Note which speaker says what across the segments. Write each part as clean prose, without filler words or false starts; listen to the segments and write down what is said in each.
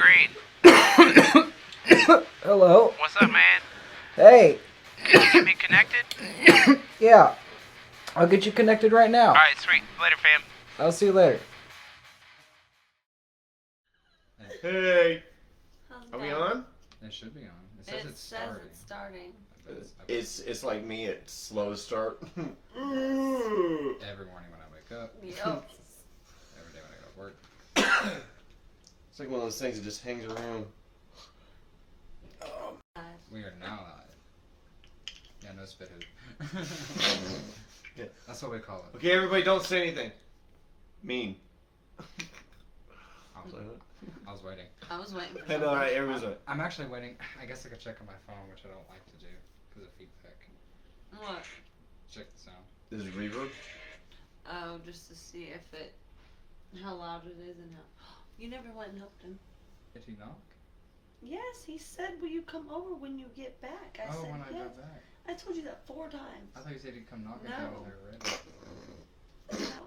Speaker 1: Green.
Speaker 2: Hello.
Speaker 1: What's up, man?
Speaker 2: Hey.
Speaker 1: Can you get me connected?
Speaker 2: Yeah. I'll get you connected right now.
Speaker 1: Alright, sweet. Later, fam.
Speaker 2: I'll see you later.
Speaker 3: Hey,
Speaker 4: How's
Speaker 3: are we
Speaker 4: that?
Speaker 3: on?
Speaker 5: It should be on. It
Speaker 4: It
Speaker 5: says it's
Speaker 4: says
Speaker 5: starting.
Speaker 4: it's starting.
Speaker 3: It's like me at slow start.
Speaker 5: Every morning when I wake up.
Speaker 4: Yep.
Speaker 5: Every day when I go to work.
Speaker 3: It's like one of those things that just hangs around.
Speaker 5: We are now live. Yeah, no spit hoop.
Speaker 3: Yeah.
Speaker 5: That's what we call it.
Speaker 3: Okay, everybody, don't say anything. Mean.
Speaker 5: I was waiting.
Speaker 4: I was waiting for
Speaker 3: And
Speaker 4: something.
Speaker 3: alright, everybody's like,
Speaker 5: I'm actually waiting. I guess I could check on my phone, which I don't like to do because of feedback.
Speaker 4: What?
Speaker 5: Check the sound.
Speaker 3: this is reverb.
Speaker 4: Oh, just to see if how loud it is and how. You never went and helped him.
Speaker 5: Did he knock?
Speaker 4: Yes, he said, "Will you come over when you get back?" I said,
Speaker 5: When I
Speaker 4: "Yes."
Speaker 5: got back.
Speaker 4: I told you that 4 times.
Speaker 5: I thought you said he'd come knock if I
Speaker 4: No.
Speaker 5: was there ready.
Speaker 4: No.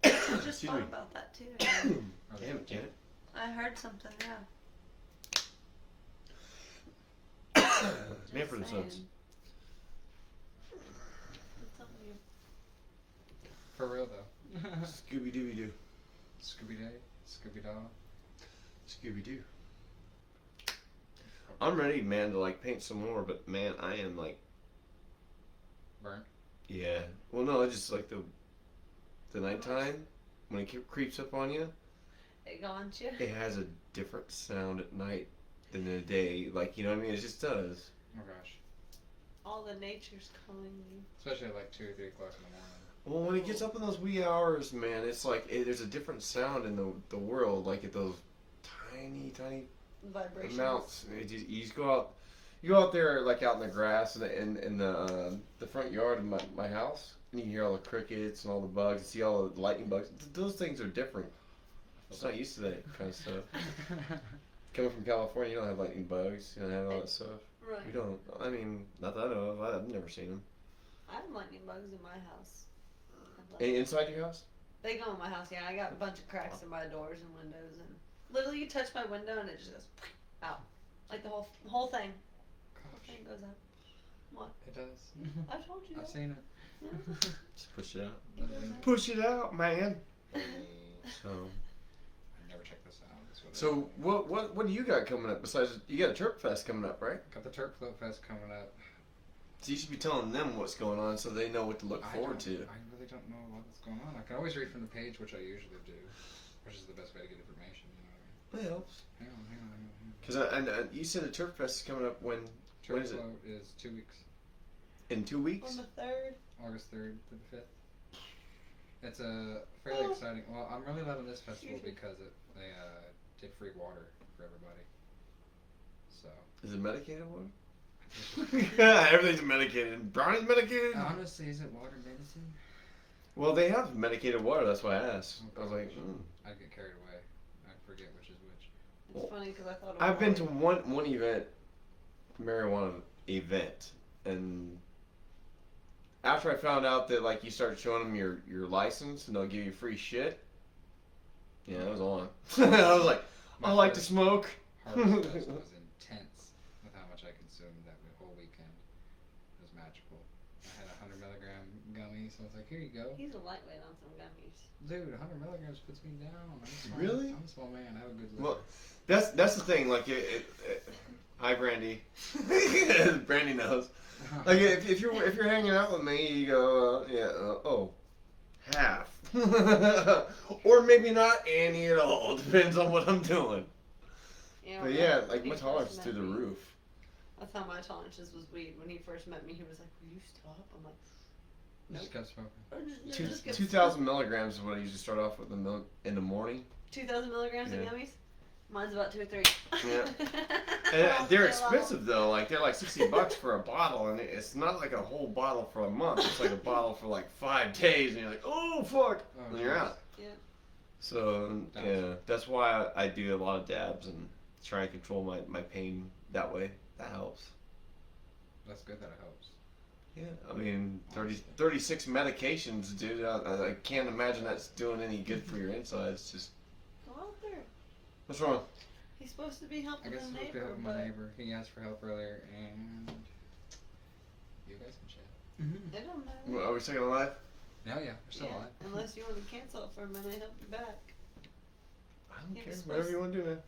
Speaker 4: I just
Speaker 3: Excuse
Speaker 4: thought
Speaker 3: me.
Speaker 4: about that too.
Speaker 5: Are they
Speaker 3: Damn it,
Speaker 5: legit?
Speaker 4: I heard something. Yeah.
Speaker 3: Manfred and
Speaker 4: Just
Speaker 3: Sons.
Speaker 4: saying. What's up with you?
Speaker 5: For real though.
Speaker 3: Scooby Dooby Doo.
Speaker 5: Scooby Day, Scooby Doo.
Speaker 3: Scooby Doo. I'm ready, man, to like paint some more, but man, I am like,
Speaker 5: Burn.
Speaker 3: yeah. Well, no, it's just like the nighttime when it creeps up on you.
Speaker 4: It got you.
Speaker 3: It has a different sound at night than in the day. Like, you know what I mean? It just does.
Speaker 5: Oh my gosh.
Speaker 4: All the nature's calling you.
Speaker 5: Especially at like 2 or 3 o'clock in the morning.
Speaker 3: Well, when it gets up in those wee hours, man, it's like there's a different sound in the world. Like at those tiny
Speaker 4: Vibrations.
Speaker 3: amounts. You just go out. You go out there, like out in the grass in the front yard of my house, and you hear all the crickets and all the bugs. You see all the lightning bugs. Those things are different. Just not used to that kind of stuff. Coming from California, you don't have lightning bugs. You don't have all that stuff.
Speaker 4: Right.
Speaker 3: We don't. I mean, not that I know of. I've never seen them.
Speaker 4: I have lightning bugs in my house.
Speaker 3: Inside your house?
Speaker 4: They go in my house, yeah. I got a bunch of cracks in my doors and windows, and literally you touch my window and it just goes out, like the whole thing. Whole
Speaker 5: Gosh,
Speaker 4: thing goes out. What?
Speaker 5: it does.
Speaker 4: I told you.
Speaker 5: I've
Speaker 4: that.
Speaker 5: seen it.
Speaker 3: Just push it out.
Speaker 4: It goes out.
Speaker 3: Push it out, man. So,
Speaker 5: I never checked this out. That's what it
Speaker 3: so what do you got coming up besides you got a Turp Fest coming up, right?
Speaker 5: is. Got the Turk Float Fest coming up.
Speaker 3: So you should be telling them what's going on so they know what to look forward to.
Speaker 5: I really don't know what's going on. I can always read from the page, which I usually do, which is the best way to get information. You know what
Speaker 3: It helps.
Speaker 5: I mean? Hang on.
Speaker 3: Because you said the Turp Fest is coming up when
Speaker 5: Turk
Speaker 3: is it?
Speaker 5: Float is 2 weeks,
Speaker 3: in 2 weeks.
Speaker 4: On the 3rd.
Speaker 5: August 3rd to the 5th. It's a fairly exciting. Well, I'm really loving this festival because they did free water for everybody. So.
Speaker 3: Is it medicated water? Yeah, everything's medicated. Brownie's medicated.
Speaker 5: Honestly, is it water medicine?
Speaker 3: Well, they have medicated water. That's why I asked. I was like,
Speaker 5: I get carried away. I forget which is which.
Speaker 4: It's funny because I thought it was
Speaker 3: I've been to
Speaker 4: water.
Speaker 3: one event, marijuana event, and after I found out that like you start showing them your license and they'll give you free shit. Yeah, it was on. I was like, I like to smoke.
Speaker 5: Harvest Fest was intense with how much I consumed that whole weekend. It was magical. I had 100 milligram gummy, so I was like, here you go.
Speaker 4: He's a lightweight on some gummies.
Speaker 5: Dude, 100 milligrams puts me down. I'm small.
Speaker 3: Really?
Speaker 5: I'm a small man. I have a good liver.
Speaker 3: Well, that's the thing. Like, hi, Brandy. Brandy knows. Like, if you're hanging out with me, you go, half, or maybe not any at all. Depends on what I'm doing.
Speaker 4: Yeah,
Speaker 3: But
Speaker 4: when
Speaker 3: yeah,
Speaker 4: he
Speaker 3: like my
Speaker 4: first
Speaker 3: tolerance is
Speaker 4: met
Speaker 3: through the
Speaker 4: me,
Speaker 3: roof.
Speaker 4: That's how my tolerances was weed. When he first met me, he was like, "Will you stop?" I'm like,
Speaker 5: You just kept smoking.
Speaker 4: "Just get
Speaker 3: 2,000 milligrams is what I usually start off with in the morning.
Speaker 4: 2,000 milligrams of
Speaker 3: Yeah.
Speaker 4: gummies. Mine's about 2 or 3.
Speaker 3: Yeah.
Speaker 4: All
Speaker 3: And they're
Speaker 4: day
Speaker 3: expensive though. Like they're like $60 for a bottle, and it's not like a whole bottle for a month. It's like a bottle for like 5 days, and you're like, oh fuck,
Speaker 5: Oh,
Speaker 3: and you're
Speaker 5: nice.
Speaker 3: out.
Speaker 4: Yeah.
Speaker 3: So yeah, that's why I do a lot of dabs and try and control my pain that way. That helps.
Speaker 5: That's good that it helps.
Speaker 3: Yeah, I mean 36 medications, dude. I can't imagine that's doing any good for your insides. Just
Speaker 4: Go out there.
Speaker 3: What's wrong?
Speaker 4: He's supposed to be
Speaker 5: I
Speaker 4: helping
Speaker 5: guess
Speaker 4: a
Speaker 5: I'm supposed to be
Speaker 4: neighbor,
Speaker 5: helping my
Speaker 4: but
Speaker 5: neighbor. He asked for help earlier, and you guys can chat.
Speaker 4: it don't matter.
Speaker 3: Well, are we still alive?
Speaker 5: No, yeah, we're still
Speaker 4: Yeah,
Speaker 5: alive.
Speaker 4: unless you want to cancel it for a minute, help you back.
Speaker 3: I don't
Speaker 4: He
Speaker 3: care.
Speaker 4: was
Speaker 3: Whatever you want to do, man.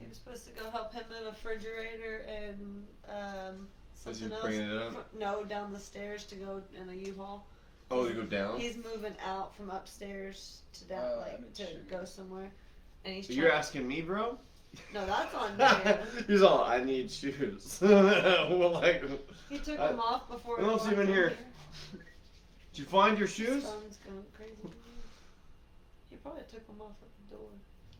Speaker 4: He was supposed to go help him move a refrigerator and
Speaker 3: Was he
Speaker 4: something else.
Speaker 3: bringing it up?
Speaker 4: No, down the stairs to go in a U-Haul.
Speaker 3: Oh, to go down?
Speaker 4: He's moving out from upstairs to down,
Speaker 5: Oh,
Speaker 4: like
Speaker 5: that
Speaker 4: to
Speaker 5: makes
Speaker 4: go
Speaker 5: sense.
Speaker 4: somewhere. And he's
Speaker 3: You're
Speaker 4: trying-
Speaker 3: asking me, bro?
Speaker 4: No, that's on you.
Speaker 3: He's all, I need shoes. Well, like,
Speaker 4: He took
Speaker 3: I-
Speaker 4: them off before.
Speaker 3: I
Speaker 4: he
Speaker 3: don't see
Speaker 4: walked
Speaker 3: him in here. Did you find your
Speaker 4: His
Speaker 3: shoes?
Speaker 4: phone's going crazy. He probably took them off at the door.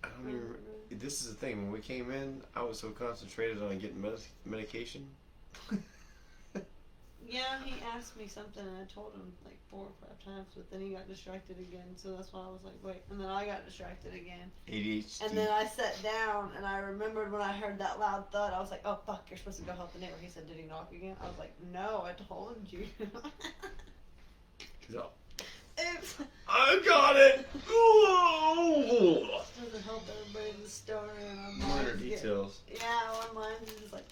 Speaker 3: I don't even. This is the thing. When we came in, I was so concentrated on getting medication.
Speaker 4: Yeah, he asked me something and I told him like 4 or 5 times, but then he got distracted again. So that's why I was like, wait. And then I got distracted again.
Speaker 3: ADHD.
Speaker 4: And then I sat down and I remembered when I heard that loud thud, I was like, oh fuck, you're supposed to go help the neighbor. He said, did he knock again? I was like, no, I told you.
Speaker 3: He's all,
Speaker 4: Oops.
Speaker 3: I got it. Ooh.
Speaker 4: Doesn't help everybody in the story and I'm
Speaker 3: Minor
Speaker 4: like,
Speaker 3: details.
Speaker 4: yeah, one line's just like,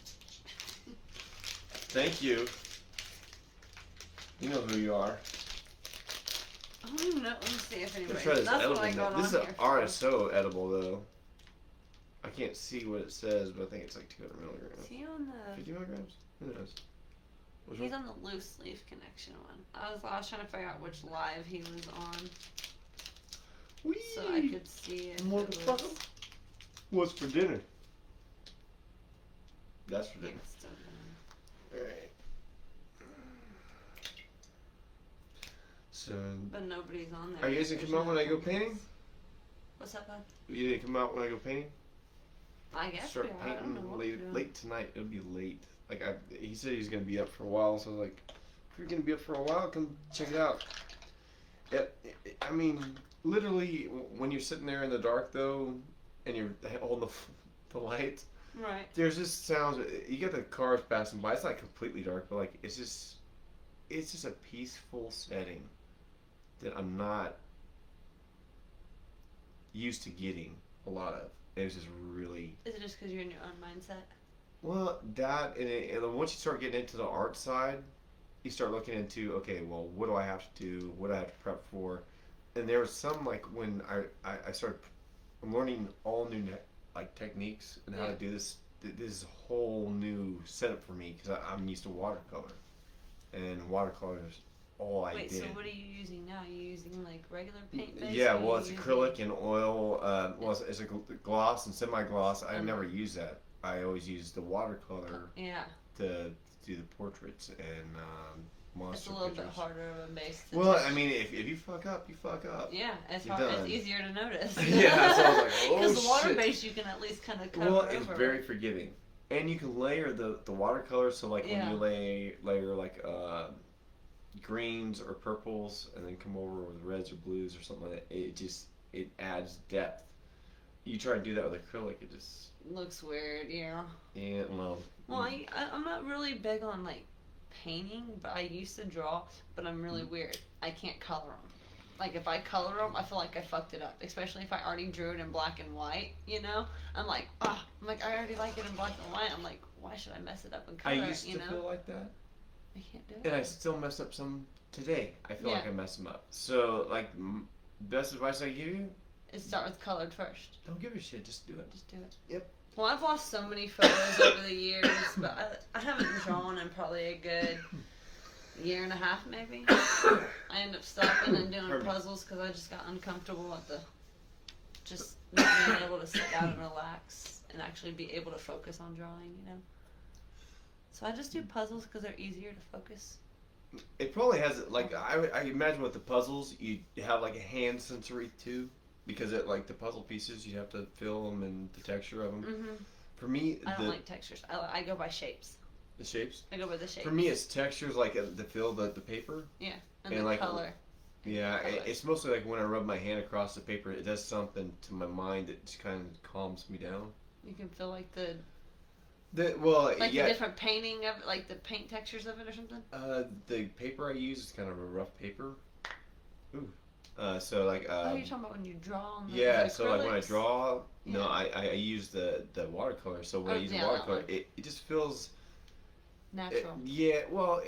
Speaker 3: Thank you. You know who you are.
Speaker 4: I don't even know. Let me see if anybody.
Speaker 3: Let's try this
Speaker 4: That's
Speaker 3: edible.
Speaker 4: what I got
Speaker 3: This is
Speaker 4: on
Speaker 3: an
Speaker 4: here for.
Speaker 3: RSO edible though. I can't see what it says, but I think it's like 200 milligrams.
Speaker 4: Is he on the?
Speaker 3: 50 milligrams? Who knows? What's
Speaker 4: He's
Speaker 3: wrong?
Speaker 4: on the loose leaf connection one. I was trying to figure out which live he was on,
Speaker 3: Whee!
Speaker 4: so I could see if it
Speaker 3: Motherfucker.
Speaker 4: was.
Speaker 3: What's for dinner? That's for dinner.
Speaker 4: It's still going.
Speaker 3: Alright. So,
Speaker 4: But nobody's on there.
Speaker 3: are you guys gonna come out when I go painting?
Speaker 4: What's up, bud?
Speaker 3: You gonna come out when I go painting?
Speaker 4: I guess
Speaker 3: Start
Speaker 4: we are. I don't know
Speaker 3: painting
Speaker 4: what
Speaker 3: late,
Speaker 4: we're doing.
Speaker 3: late tonight. It'll be late. Like he said he's gonna be up for a while, so I was like, if you're gonna be up for a while, come check it out. I mean, literally, when you're sitting there in the dark though, and you're holding the lights,
Speaker 4: Right.
Speaker 3: there's just sounds. You get the cars passing by. It's not completely dark, but like it's just a peaceful setting that I'm not used to getting a lot of. It was just really.
Speaker 4: Is it just because you're in your own mindset?
Speaker 3: Well, that and then once you start getting into the art side, you start looking into okay, well, what do I have to do? What do I have to prep for? And there was some like when I started, I'm learning all new like techniques and how to do this. This is a whole new setup for me because I'm used to watercolor, and watercolor is all I
Speaker 4: Wait,
Speaker 3: did.
Speaker 4: so what are you using now? Are you using like regular paint base?
Speaker 3: Yeah,
Speaker 4: or are
Speaker 3: well,
Speaker 4: you
Speaker 3: it's
Speaker 4: using-
Speaker 3: acrylic and oil. Well, it's a gloss and semi-gloss. I
Speaker 4: Uh-huh.
Speaker 3: never use that. I always use the watercolor
Speaker 4: Yeah,
Speaker 3: to do the portraits and monster
Speaker 4: it's a little
Speaker 3: pictures.
Speaker 4: bit harder of a base. To
Speaker 3: Well,
Speaker 4: touch.
Speaker 3: I mean, if you fuck up, you fuck up.
Speaker 4: Yeah, it's
Speaker 3: You're
Speaker 4: hard.
Speaker 3: done.
Speaker 4: It's easier to notice.
Speaker 3: Yeah, so I was like, oh,
Speaker 4: Because the water
Speaker 3: shit.
Speaker 4: base you can at least kind of cover
Speaker 3: Well,
Speaker 4: over.
Speaker 3: it's very forgiving, and you can layer the watercolor. So like
Speaker 4: Yeah.
Speaker 3: when you layer like greens or purples, and then come over with reds or blues or something like that, it adds depth. You try to do that with acrylic, it just
Speaker 4: Looks weird, yeah.
Speaker 3: well.
Speaker 4: Well, I'm not really big on like painting, but I used to draw. But I'm really weird. I can't color them. Like if I color them, I feel like I fucked it up. Especially if I already drew it in black and white. You know, I'm like, I already like it in black and white. I'm like, why should I mess it up and
Speaker 3: I
Speaker 4: color
Speaker 3: used
Speaker 4: it?
Speaker 3: to
Speaker 4: You know,
Speaker 3: feel like that,
Speaker 4: I can't do it.
Speaker 3: and I still mess up some today. I feel like
Speaker 4: Yeah.
Speaker 3: I mess them up. So like, best advice I give you:
Speaker 4: It start with colored first.
Speaker 3: don't give a shit. Just do it.
Speaker 4: Just do it.
Speaker 3: Yep.
Speaker 4: Well, I've lost so many photos over the years, but I haven't drawn in probably a good year and a half, maybe. I ended up stopping and doing
Speaker 3: Pardon me.
Speaker 4: puzzles because I just got uncomfortable at just not being able to sit down and relax and actually be able to focus on drawing, you know. So I just do puzzles because they're easier to focus.
Speaker 3: It probably has like I imagine with the puzzles you have like a hand sensory too, because it like the puzzle pieces you have to feel them and the texture of them.
Speaker 4: Mm-hmm.
Speaker 3: For me,
Speaker 4: I don't
Speaker 3: the
Speaker 4: like textures. I go by shapes.
Speaker 3: the shapes.
Speaker 4: I go by the shapes.
Speaker 3: For me, it's textures like the feel the paper.
Speaker 4: and
Speaker 3: and
Speaker 4: the
Speaker 3: like-
Speaker 4: color.
Speaker 3: Yeah,
Speaker 4: Colors.
Speaker 3: it's mostly like when I rub my hand across the paper, it does something to my mind that just kind of calms me down.
Speaker 4: You can feel like the
Speaker 3: Yeah,
Speaker 4: the different painting of it, like the paint textures of it or something.
Speaker 3: the paper I use is kind of a rough paper. Ooh. So like
Speaker 4: Oh, you're talking about when you draw on the
Speaker 3: yeah, so like when I
Speaker 4: acrylics?
Speaker 3: draw, No, I use the watercolor. So when
Speaker 4: Oh,
Speaker 3: I use
Speaker 4: yeah,
Speaker 3: the
Speaker 4: that
Speaker 3: watercolor,
Speaker 4: one.
Speaker 3: it just feels
Speaker 4: Natural.
Speaker 3: yeah. Well,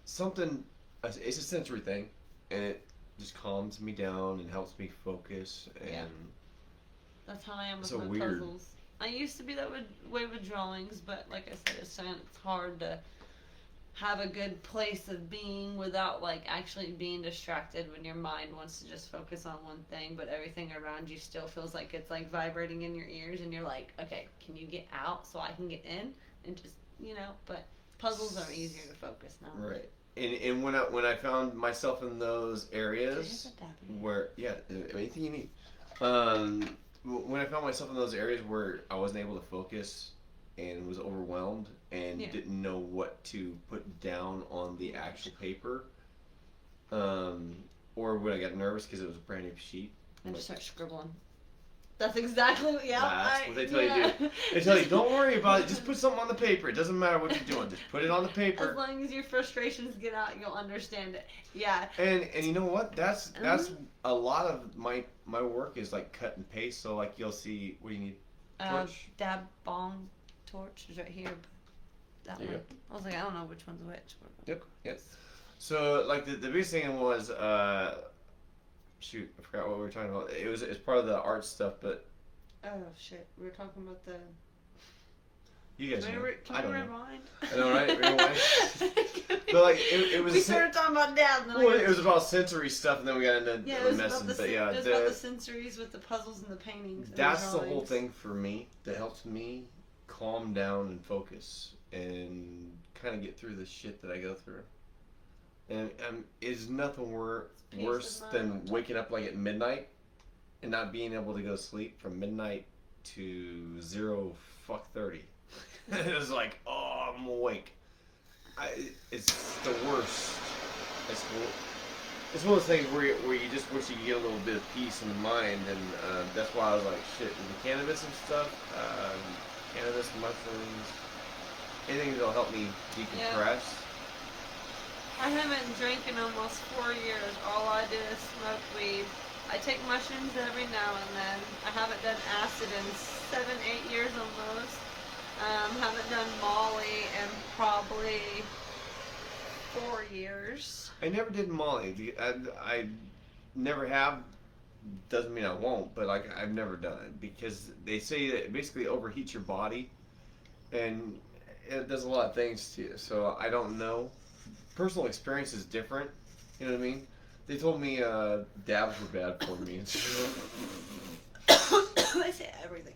Speaker 3: something. It's a sensory thing, and it just calms me down and helps me focus. And
Speaker 4: Yeah. That's how I am with
Speaker 3: So
Speaker 4: my
Speaker 3: weird.
Speaker 4: puzzles. I used to be that way with drawings, but like I said, it's hard to have a good place of being without like actually being distracted when your mind wants to just focus on one thing, but everything around you still feels like it's like vibrating in your ears, and you're like, okay, can you get out so I can get in? And just but puzzles are easier to focus now.
Speaker 3: right. And when I found myself in those areas
Speaker 4: Did you have a dab?
Speaker 3: where anything you need. When I found myself in those areas where I wasn't able to focus and was overwhelmed and
Speaker 4: Yeah.
Speaker 3: didn't know what to put down on the actual paper, or when I got nervous because it was a brand new sheet.
Speaker 4: And just start scribbling. That's exactly what. Yeah,
Speaker 3: That's what they tell you to do. They tell you, don't worry about it. Just put something on the paper. It doesn't matter what you're doing. Just put it on the
Speaker 4: As
Speaker 3: paper.
Speaker 4: long as your frustrations get out, you'll understand it. Yeah.
Speaker 3: And you know what? That's a lot of my work is like cut and paste. So like you'll see, what do you need? Torch?
Speaker 4: Dab bong torch is right here. That
Speaker 3: There you
Speaker 4: one. I was like, I don't know which one's which.
Speaker 3: Yep. Yes. So like the biggest thing was shoot, I forgot what we were talking about. It's part of the art stuff, but
Speaker 4: Oh shit, we were talking about the.
Speaker 3: you guys know.
Speaker 4: Can
Speaker 3: I
Speaker 4: we
Speaker 3: don't know.
Speaker 4: rewind?
Speaker 3: I know, right? Rewind. But like it was.
Speaker 4: We started talking about dab. And then
Speaker 3: Well, it was about sensory stuff, and then we got into
Speaker 4: Yeah, it
Speaker 3: the
Speaker 4: was
Speaker 3: messing.
Speaker 4: about the.
Speaker 3: But yeah,
Speaker 4: It was about the sensories with the puzzles and the paintings. And
Speaker 3: that's
Speaker 4: the
Speaker 3: the whole
Speaker 4: drawings.
Speaker 3: thing for me that helps me calm down and focus and kind of get through the shit that I go through. And it's nothing
Speaker 4: Peace
Speaker 3: worse
Speaker 4: of
Speaker 3: than
Speaker 4: mind.
Speaker 3: waking up like at midnight and not being able to go to sleep from midnight to 0:30. It was like, oh, I'm awake. It's the worst. It's one of those things where you just wish you could get a little bit of peace in the mind, and that's why I was like, shit, the cannabis and stuff, cannabis, mushrooms, anything that'll help me decompress.
Speaker 4: I haven't drank in almost 4 years. All I did is smoke weed. I take mushrooms every now and then. I haven't done acid in 7, 8 years almost. Haven't done Molly in probably 4 years.
Speaker 3: I never did Molly. I never have. Doesn't mean I won't, but like I've never done it because they say that it basically overheats your body, and it does a lot of things to you. So I don't know. Personal experience is different. You know what I mean? They told me dabs were bad for me.
Speaker 4: They say everything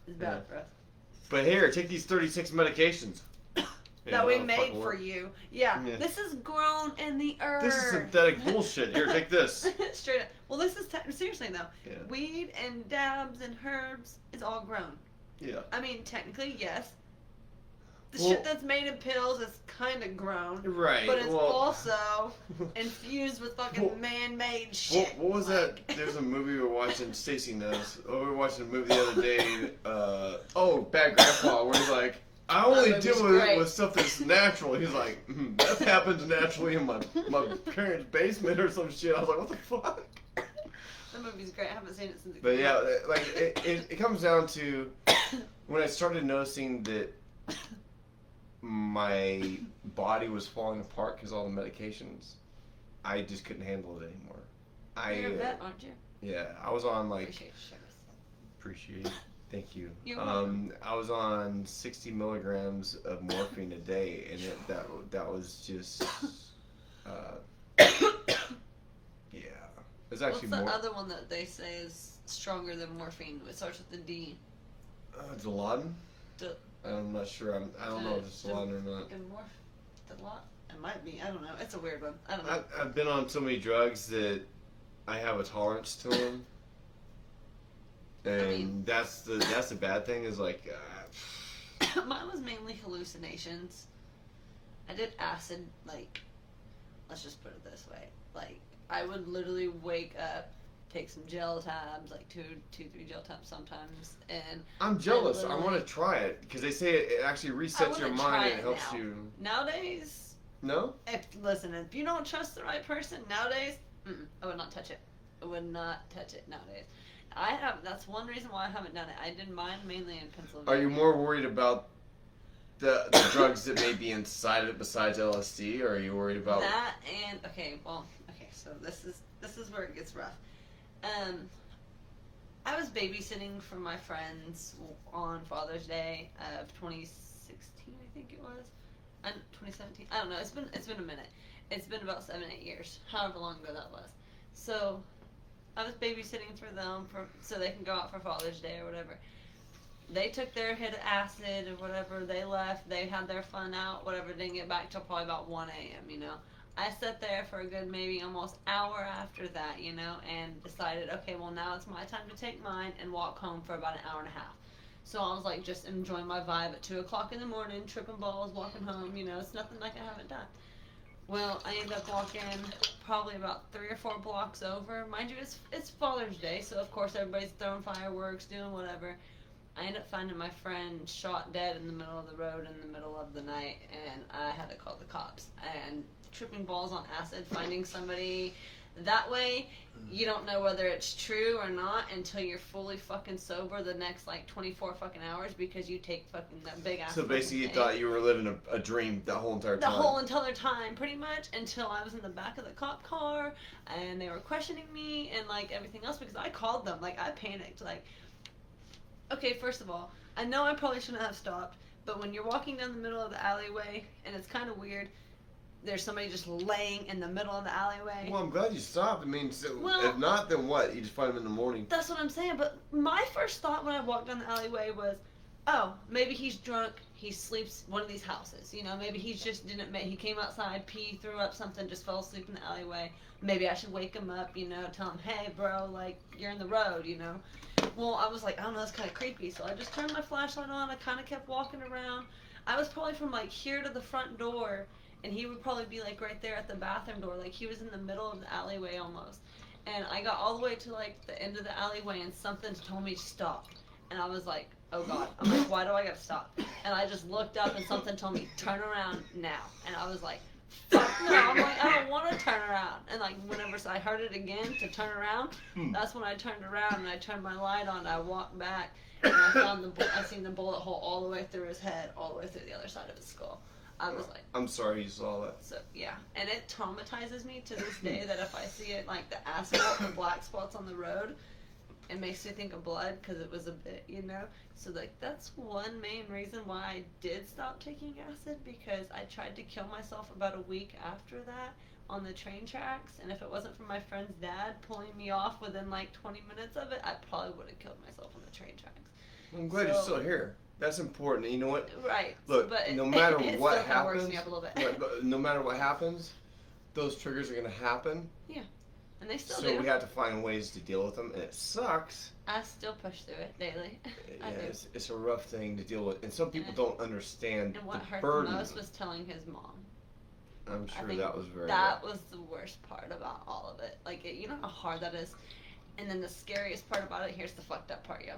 Speaker 4: is bad
Speaker 3: Yeah.
Speaker 4: for us.
Speaker 3: But here, take these 36 medications.
Speaker 4: That we made for you. Yeah.
Speaker 3: Yeah.
Speaker 4: This is grown in the earth.
Speaker 3: This is synthetic bullshit. Here, take this.
Speaker 4: Straight up. Well, this is seriously though.
Speaker 3: Yeah.
Speaker 4: Weed and dabs and herbs is all grown.
Speaker 3: Yeah.
Speaker 4: I mean, technically, yes. The
Speaker 3: Well-
Speaker 4: shit that's made in pills is kind of grown,
Speaker 3: Right.
Speaker 4: but it's
Speaker 3: well,
Speaker 4: also infused with fucking
Speaker 3: Well-
Speaker 4: man-made shit.
Speaker 3: what was that? There's a movie we were watching. Stacy knows. Oh, we were watching a movie the other day. Bad Grandpa, where he's like, I only
Speaker 4: movie's
Speaker 3: deal
Speaker 4: great.
Speaker 3: with stuff that's natural. He's like, that happens naturally in my parents' basement or some shit. I was like, what the fuck?
Speaker 4: The movie's great. I haven't seen it since.
Speaker 3: But yeah, like it comes down to when I started noticing that my body was falling apart because all the medications, I just couldn't handle it anymore.
Speaker 4: You're a vet, aren't you?
Speaker 3: Yeah, I was on like
Speaker 4: Appreciate your service.
Speaker 3: appreciate it. Thank you.
Speaker 4: You're welcome.
Speaker 3: I was on 60 milligrams of morphine a day, and that was just yeah. It's actually
Speaker 4: What's the
Speaker 3: more
Speaker 4: other one that they say is stronger than morphine? It starts with the D.
Speaker 3: Dilaudid.
Speaker 4: Dil-
Speaker 3: I'm not sure. I don't know if it's Dilaudid or not.
Speaker 4: Fucking It might be. I don't know. It's a weird one. I don't know.
Speaker 3: I've been on so many drugs that I have a tolerance to them, and
Speaker 4: mean-
Speaker 3: that's the bad thing is like
Speaker 4: Mine was mainly hallucinations. I did acid, like, let's just put it this way. Like, I would literally wake up, take some gel tabs, like two, 3 gel tabs sometimes, and
Speaker 3: I'm jealous. I
Speaker 4: literally-
Speaker 3: want to try it because they say it actually resets your
Speaker 4: wouldn't try
Speaker 3: mind and it
Speaker 4: it
Speaker 3: helps
Speaker 4: now.
Speaker 3: you.
Speaker 4: nowadays,
Speaker 3: No,
Speaker 4: if you don't trust the right person, nowadays, I would not touch it. I would not touch it nowadays. I have. That's one reason why I haven't done it. I did mine mainly in Pennsylvania.
Speaker 3: Are you more worried about the drugs that may be inside of it besides LSD, or are you worried about
Speaker 4: that? And okay, so this is where it gets rough. I was babysitting for my friends on Father's Day of 2016, I think it was, and 2017. I don't know. It's been a minute. It's been about 7-8 years, however long ago that was. So I was babysitting for them so they can go out for Father's Day or whatever. They took their hit of acid or whatever. They left. They had their fun out. Whatever. Didn't get back till probably about 1 a.m. You know. I sat there for a good maybe almost hour after that, you know, and decided, okay, well now it's my time to take mine and walk home for about an hour and a half. So I was like just enjoying my vibe at 2 o'clock in the morning, tripping balls, walking home, you know, it's nothing like I haven't done. Well, I ended up walking probably about 3 or 4 blocks over. Mind you, it's Father's Day, so of course everybody's throwing fireworks, doing whatever. I ended up finding my friend shot dead in the middle of the road in the middle of the night, and I had to call the cops. And tripping balls on acid, finding somebody that way, you don't know whether it's true or not until you're fully fucking sober the next like 24 fucking hours because you take fucking that big ass.
Speaker 3: So basically, you thought you were living a dream the whole entire time.
Speaker 4: The whole entire time, pretty much, until I was in the back of the cop car and they were questioning me and like everything else because I called them. Like I panicked. Like, okay, first of all, I know I probably shouldn't have stopped, but when you're walking down the middle of the alleyway and it's kind of weird. There's somebody just laying in the middle of the alleyway.
Speaker 3: Well, I'm glad you stopped. I mean, so
Speaker 4: Well,
Speaker 3: if not, then what? You just find him in the morning.
Speaker 4: That's what I'm saying. But my first thought when I walked down the alleyway was, oh, maybe he's drunk. He sleeps one of these houses. You know, maybe he just didn't make. He came outside, pee, threw up something, just fell asleep in the alleyway. Maybe I should wake him up. You know, tell him, hey, bro, like you're in the road. You know. Well, I was like, I don't know, that's kind of creepy. So I just turned my flashlight on. I kind of kept walking around. I was probably from like here to the front door. And he would probably be like right there at the bathroom door, like he was in the middle of the alleyway almost. And I got all the way to like the end of the alleyway and something told me to stop. And I was like, oh God. I'm like, why do I gotta stop? And I just looked up and something told me, turn around now. And I was like, fuck no. I'm like, I don't want to turn around. And like whenever I heard it again to turn around, that's when I turned around and I turned my light on. I walked back and I seen the bullet hole all the way through his head, all the way through the other side of his skull. I was like,
Speaker 3: I'm sorry you saw that.
Speaker 4: So yeah, and it traumatizes me to this day that if I see it like the asphalt and black spots on the road, it makes me think of blood because it was a bit, you know. So like that's one main reason why I did stop taking acid because I tried to kill myself about a week after that on the train tracks, and if it wasn't for my friend's dad pulling me off within like 20 minutes of it, I probably would have killed myself on the train tracks.
Speaker 3: I'm glad you're still here. That's important. You know what?
Speaker 4: Right.
Speaker 3: Look,
Speaker 4: but
Speaker 3: no matter
Speaker 4: it
Speaker 3: what
Speaker 4: still kinda works
Speaker 3: happens,
Speaker 4: me up a little bit.
Speaker 3: but no matter what happens, those triggers are going to happen.
Speaker 4: And they still
Speaker 3: So
Speaker 4: do.
Speaker 3: we have to find ways to deal with them, and it sucks.
Speaker 4: I still push through it daily.
Speaker 3: Yeah,
Speaker 4: I do.
Speaker 3: it's a rough thing to deal with, and some people
Speaker 4: And-
Speaker 3: don't understand
Speaker 4: And what
Speaker 3: the
Speaker 4: hurt
Speaker 3: burden.
Speaker 4: the most was telling his mom.
Speaker 3: I'm
Speaker 4: I
Speaker 3: sure
Speaker 4: think
Speaker 3: that was very
Speaker 4: That
Speaker 3: rough.
Speaker 4: was the worst part about all of it. Like, you know how hard that is? And then the scariest part about it, here's the fucked up part, yo.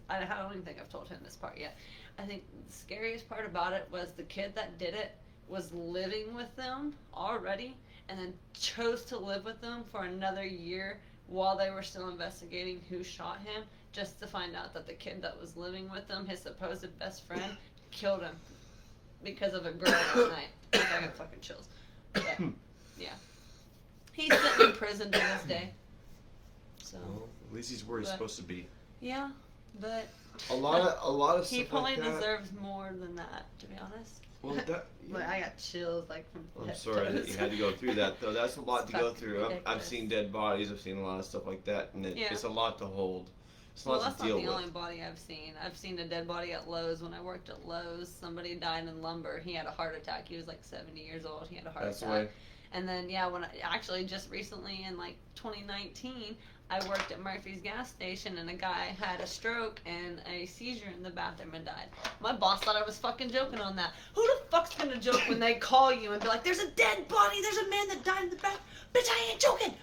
Speaker 4: I don't even think I've told him this part yet. I think the scariest part about it was the kid that did it was living with them already and then chose to live with them for another year while they were still investigating who shot him, just to find out that the kid that was living with them, his supposed best friend, killed him because of a girl that night. Like, I got fucking chills. But, yeah. He's sitting in prison to this day. So,
Speaker 3: Well, at least he's where he's
Speaker 4: But-
Speaker 3: supposed to be.
Speaker 4: yeah, but
Speaker 3: A lot of
Speaker 4: he
Speaker 3: stuff
Speaker 4: probably
Speaker 3: like that.
Speaker 4: deserves more than that, to be honest.
Speaker 3: Well, that,
Speaker 4: But I got chills, like, from
Speaker 3: I'm
Speaker 4: head to
Speaker 3: sorry that
Speaker 4: toes.
Speaker 3: you had to go through that, though. That's a lot
Speaker 4: It's
Speaker 3: to go
Speaker 4: fucking
Speaker 3: through. I've
Speaker 4: ridiculous.
Speaker 3: seen dead bodies. I've seen a lot of stuff like that, and
Speaker 4: Yeah.
Speaker 3: it's a lot to hold. It's a
Speaker 4: Well,
Speaker 3: lot
Speaker 4: that's
Speaker 3: to
Speaker 4: not
Speaker 3: deal
Speaker 4: the
Speaker 3: with.
Speaker 4: only body I've seen. I've seen a dead body at Lowe's. When I worked at Lowe's, somebody died in lumber. He had a heart attack. He was like 70 years old. He had a heart
Speaker 3: That's the
Speaker 4: attack.
Speaker 3: way.
Speaker 4: And then, yeah, actually just recently in like 2019, I worked at Murphy's gas station and a guy had a stroke and a seizure in the bathroom and died. My boss thought I was fucking joking on that. Who the fuck's gonna joke when they call you and be like, there's a dead body, there's a man that died in the bathroom. Bitch, I ain't joking.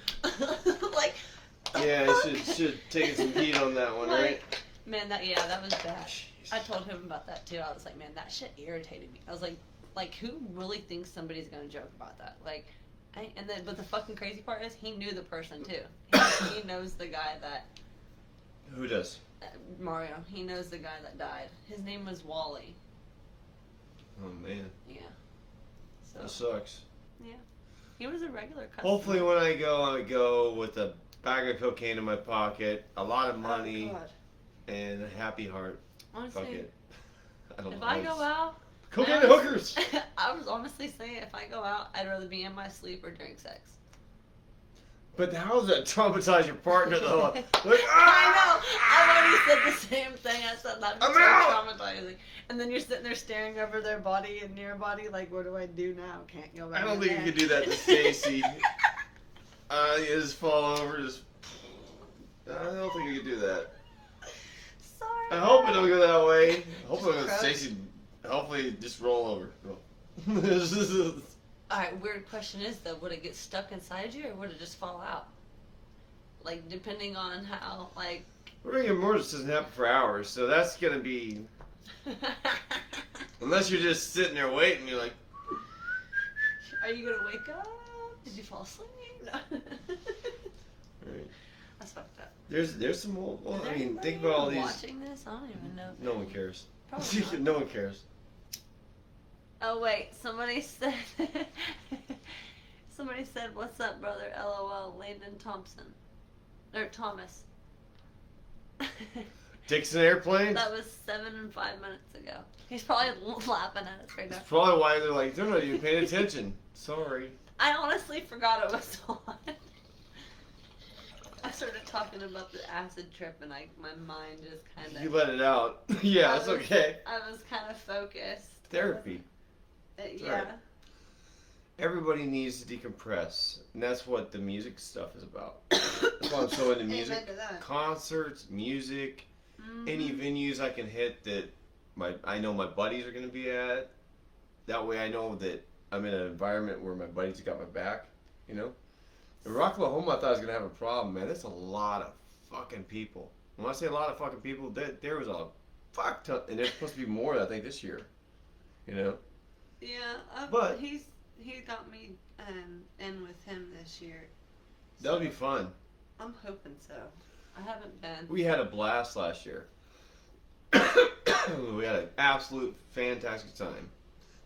Speaker 4: Like, the
Speaker 3: Yeah,
Speaker 4: fuck?
Speaker 3: it should take some heat on that one,
Speaker 4: Like,
Speaker 3: right?
Speaker 4: Man, that was bad.
Speaker 3: Jeez.
Speaker 4: I told him about that too. I was like, man, that shit irritated me. I was like, who really thinks somebody's gonna joke about that? Like, but the fucking crazy part is he knew the person too. He knows the guy that
Speaker 3: Who does?
Speaker 4: Mario. He knows the guy that died. His name was Wally.
Speaker 3: Oh man,
Speaker 4: Yeah.
Speaker 3: that
Speaker 4: So
Speaker 3: sucks.
Speaker 4: he was a regular customer.
Speaker 3: Hopefully, when I go with a bag of cocaine in my pocket, a lot of money,
Speaker 4: Oh, God.
Speaker 3: and a happy heart.
Speaker 4: Honestly,
Speaker 3: Fuck it. I don't
Speaker 4: if
Speaker 3: know.
Speaker 4: I go out,
Speaker 3: Cocaine and hookers.
Speaker 4: I was honestly saying if I go out, I'd rather be in my sleep or drink sex.
Speaker 3: But how does that traumatize your partner though? Like,
Speaker 4: I know. I've already said the same thing. I said that's so
Speaker 3: I'm out.
Speaker 4: traumatizing. And then you're sitting there staring over their body and your body, like, what do I do now? Can't go back.
Speaker 3: I don't
Speaker 4: in
Speaker 3: think you
Speaker 4: there.
Speaker 3: could do that to Stacy. You just fall over, just. I don't think you could do that.
Speaker 4: Sorry.
Speaker 3: I hope it don't go that way. Hopefully,
Speaker 4: Just crouch.
Speaker 3: Stacy. Hopefully, just roll over.
Speaker 4: Alright, weird question is though, would it get stuck inside you or would it just fall out? Like, depending on how, like.
Speaker 3: We're gonna get more. This doesn't happen for hours, so that's gonna be. Unless you're just sitting there waiting, you're like.
Speaker 4: Are you gonna wake up? Did you fall asleep? No.
Speaker 3: Right.
Speaker 4: That's fucked up.
Speaker 3: There's some. Well,
Speaker 4: Is
Speaker 3: I mean,
Speaker 4: anybody
Speaker 3: think about all
Speaker 4: even
Speaker 3: these.
Speaker 4: watching this? I don't even know. If
Speaker 3: No one
Speaker 4: anyone-
Speaker 3: cares.
Speaker 4: Probably not.
Speaker 3: No one cares.
Speaker 4: Oh wait, somebody said. Somebody said, "What's up, brother?" LOL. Landon Thompson, or Thomas.
Speaker 3: Dixon Airplanes.
Speaker 4: That was 7 and 5 minutes ago. He's probably laughing at us right now.
Speaker 3: That's probably why they're like, they're not even paying attention. Sorry.
Speaker 4: I honestly forgot it was on. I started talking about the acid trip and my mind just kind
Speaker 3: You
Speaker 4: of.
Speaker 3: let it out. Yeah,
Speaker 4: I
Speaker 3: it's
Speaker 4: was-
Speaker 3: okay.
Speaker 4: I was kind of focused.
Speaker 3: Therapy.
Speaker 4: Yeah.
Speaker 3: right. Everybody needs to decompress, and that's what the music stuff is about. That's why I'm so into music.
Speaker 4: Amen to that.
Speaker 3: Concerts, music, any
Speaker 4: Mhm.
Speaker 3: venues I can hit that I know my buddies are going to be at. That way I know that I'm in an environment where my buddies got my back, you know? In Rocklahoma, I thought I was going to have a problem, man. There's a lot of fucking people. When I say a lot of fucking people, there was a fuck ton, and there's supposed to be more, I think, this year. You know?
Speaker 4: Yeah,
Speaker 3: But-
Speaker 4: he got me in with him this year.
Speaker 3: That would be fun.
Speaker 4: I'm hoping so. I haven't been.
Speaker 3: We had a blast last year. We had an absolute fantastic time.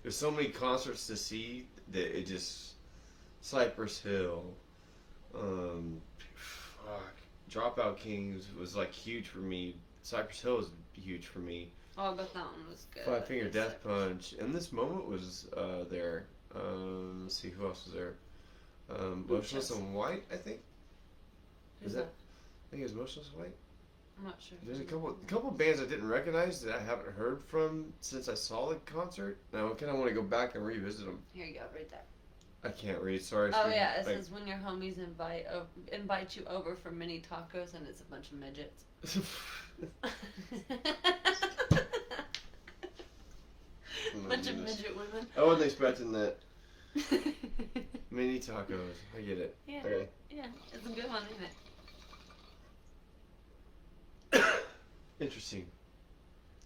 Speaker 3: There's so many concerts to see that it just Cypress Hill, Dropout Kings was like huge for me. Cypress Hill was huge for me.
Speaker 4: Oh, I bet that one was good.
Speaker 3: Five Finger
Speaker 4: It's
Speaker 3: Death
Speaker 4: like-
Speaker 3: Punch, and this moment was there. Let's see who else was there. Motionless in White, I think.
Speaker 4: Who's
Speaker 3: Is that?
Speaker 4: that?
Speaker 3: I think it was Motionless in White.
Speaker 4: I'm not sure.
Speaker 3: There's a couple bands I didn't recognize that I haven't heard from since I saw the concert. Now I kind of want to go back and revisit them.
Speaker 4: Here you go, right there.
Speaker 3: I can't read. Sorry.
Speaker 4: Oh
Speaker 3: Steve.
Speaker 4: yeah, it
Speaker 3: Like-
Speaker 4: says when your homies invite you over for mini tacos and it's a bunch of midgets. Bunch of
Speaker 3: goodness.
Speaker 4: midget women.
Speaker 3: I wasn't expecting that. Mini tacos. I get it.
Speaker 4: Yeah.
Speaker 3: Okay.
Speaker 4: Yeah, it's a good one, isn't it?
Speaker 3: Interesting.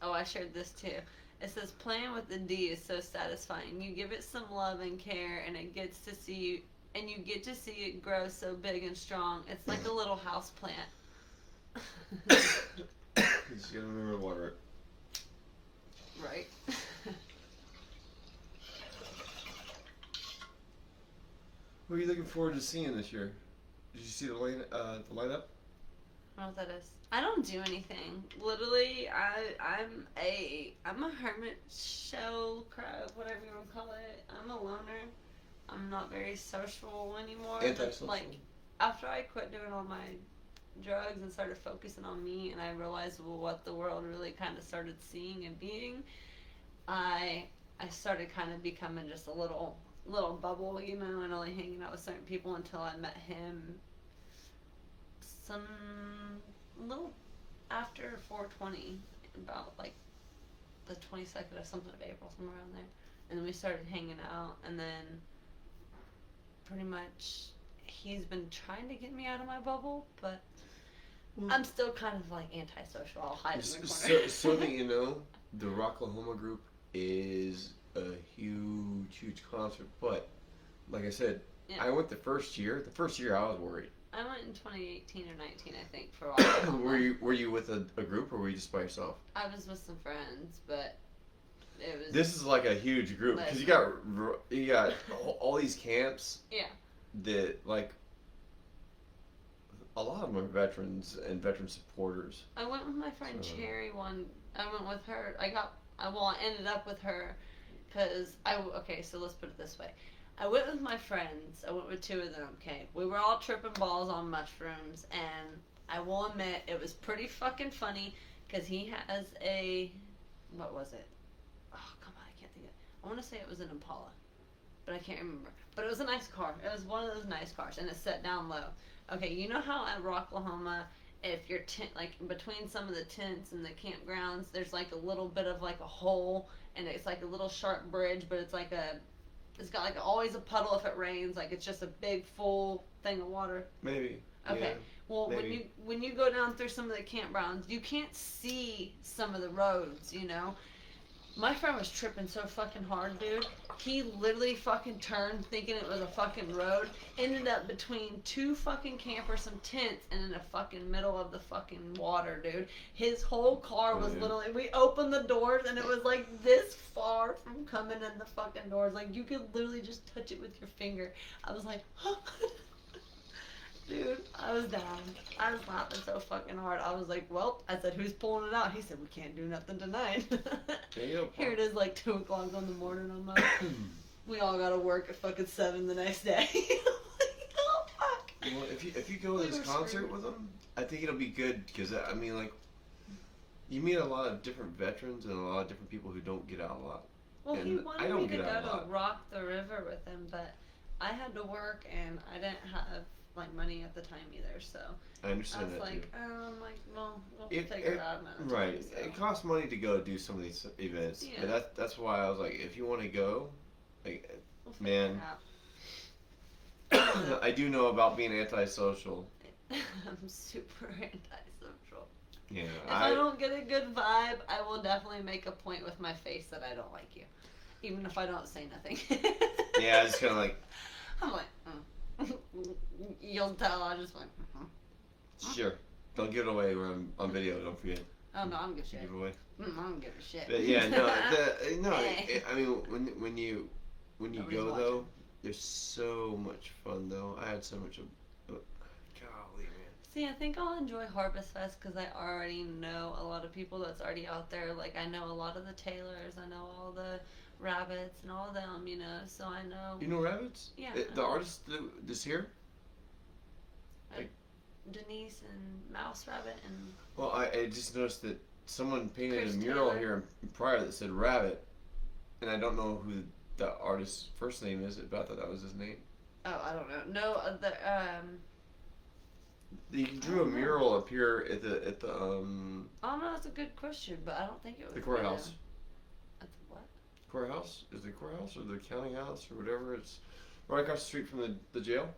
Speaker 4: Oh, I shared this too. It says playing with the D is so satisfying. You give it some love and care, and it gets to see you, and you get to see it grow so big and strong. It's like a little house plant.
Speaker 3: Just gotta remember to water it.
Speaker 4: Right.
Speaker 3: What are you looking forward to seeing this year? Did you see the lineup?
Speaker 4: I don't know what that is. I don't do anything. Literally, I'm a hermit shell crab, whatever you want to call it. I'm a loner. I'm not very social anymore.
Speaker 3: Antisocial.
Speaker 4: Like after I quit doing all my drugs and started focusing on me, and I realized what the world really kind of started seeing and being, I started kind of becoming just a little bubble, you know, and only hanging out with certain people until I met him some little after 420, about like the 22nd or something of April, somewhere around there. And then we started hanging out, and then pretty much he's been trying to get me out of my bubble, but I'm still kind of like antisocial. I'll hide in the corner.
Speaker 3: So that you know, the Rocklahoma group is a huge concert. But like I said,
Speaker 4: Yeah.
Speaker 3: I went the first year. The first year I was worried.
Speaker 4: I went in 2018 or 19, I think, for Oklahoma.
Speaker 3: were you with a group or were you just by yourself?
Speaker 4: I was with some friends, but it was.
Speaker 3: This is like a huge group because you got all these camps.
Speaker 4: Yeah.
Speaker 3: That like a lot of them are veterans and veteran supporters.
Speaker 4: I went with my friend
Speaker 3: So-
Speaker 4: Cherry one. I went with her. I ended up with her because okay, so let's put it this way. I went with my friends. I went with two of them, okay? We were all tripping balls on mushrooms, and I will admit it was pretty fucking funny because he has what was it? Oh, come on, I can't think of it. I want to say it was an Impala, but I can't remember. But it was a nice car. It was one of those nice cars, and it's set down low. Okay, you know how at Rocklahoma, if you're like between some of the tents and the campgrounds, there's like a little bit of like a hole, and it's like a little sharp bridge, but it's got like always a puddle if it rains. Like it's just a big full thing of water.
Speaker 3: Maybe.
Speaker 4: Okay.
Speaker 3: Yeah.
Speaker 4: Well,
Speaker 3: maybe.
Speaker 4: when you go down through some of the campgrounds, you can't see some of the roads. You know, my friend was tripping so fucking hard, dude. He literally fucking turned thinking it was a fucking road. Ended up between two fucking campers, some tents, and in the fucking middle of the fucking water, dude. His whole car was literally. We opened the doors and it was like this far from coming in the fucking doors. Like you could literally just touch it with your finger. I was like, huh? Dude, I was down. I was laughing so fucking hard. I was like, well, I said, who's pulling it out? He said, we can't do nothing tonight.
Speaker 3: There you go.
Speaker 4: Here it is, like 2 o'clock in the morning. I'm like, we all gotta work at fucking 7 the next day. I'm like, oh fuck.
Speaker 3: Well, if you go to this concert with them, I think it'll be good because I mean, like, you meet a lot of different veterans and a lot of different people who don't get out a lot.
Speaker 4: Well, he
Speaker 3: And I
Speaker 4: wanted
Speaker 3: don't
Speaker 4: me to
Speaker 3: get out
Speaker 4: go
Speaker 3: a
Speaker 4: to
Speaker 3: lot.
Speaker 4: Rock the River with him, but I had to work and I didn't have like money at the time either. So
Speaker 3: I
Speaker 4: I
Speaker 3: understand
Speaker 4: was
Speaker 3: that
Speaker 4: like,
Speaker 3: too.
Speaker 4: well, we'll
Speaker 3: It-
Speaker 4: figure
Speaker 3: it-
Speaker 4: it out another time.
Speaker 3: Right,
Speaker 4: So.
Speaker 3: it costs money to go do some of these events,
Speaker 4: Yeah.
Speaker 3: but that's why I was like, if you want to go, like,
Speaker 4: We'll figure
Speaker 3: man.
Speaker 4: it out.
Speaker 3: I do know about being antisocial.
Speaker 4: I'm super antisocial.
Speaker 3: Yeah,
Speaker 4: If I don't get a good vibe, I will definitely make a point with my face that I don't like you, even if I don't say nothing.
Speaker 3: yeah, I just kind of like,
Speaker 4: I'm like, you'll tell. I just went.
Speaker 3: sure, don't give it away. We're on video. Don't forget.
Speaker 4: Oh no, I don't give a shit.
Speaker 3: Give it away.
Speaker 4: I don't give a shit.
Speaker 3: But yeah, no,
Speaker 4: Eh.
Speaker 3: I mean, when you
Speaker 4: Nobody's
Speaker 3: go
Speaker 4: watching.
Speaker 3: though, there's so much fun though. I had so much of, golly man.
Speaker 4: See, I think I'll enjoy Harvest Fest because I already know a lot of people that's already out there. Like, I know a lot of the Taylors, I know all the Rabbits and all of them, you know, so I know
Speaker 3: You know Rabbits?
Speaker 4: Yeah,
Speaker 3: The
Speaker 4: I know.
Speaker 3: artist this here?
Speaker 4: Denise and Mouse Rabbit and...
Speaker 3: Well, I just noticed that someone painted
Speaker 4: Chris
Speaker 3: a mural
Speaker 4: Taylor.
Speaker 3: here in Pryor that said Rabbit, and I don't know who the artist's first name is, but I thought that was his name.
Speaker 4: Oh, I don't know. No,
Speaker 3: He drew a mural up here at the
Speaker 4: I don't know, that's a good question, but I don't think it was
Speaker 3: the courthouse.
Speaker 4: him. At the what?
Speaker 3: Courthouse? Is it the courthouse or the county house or whatever? It's right across the street from the jail.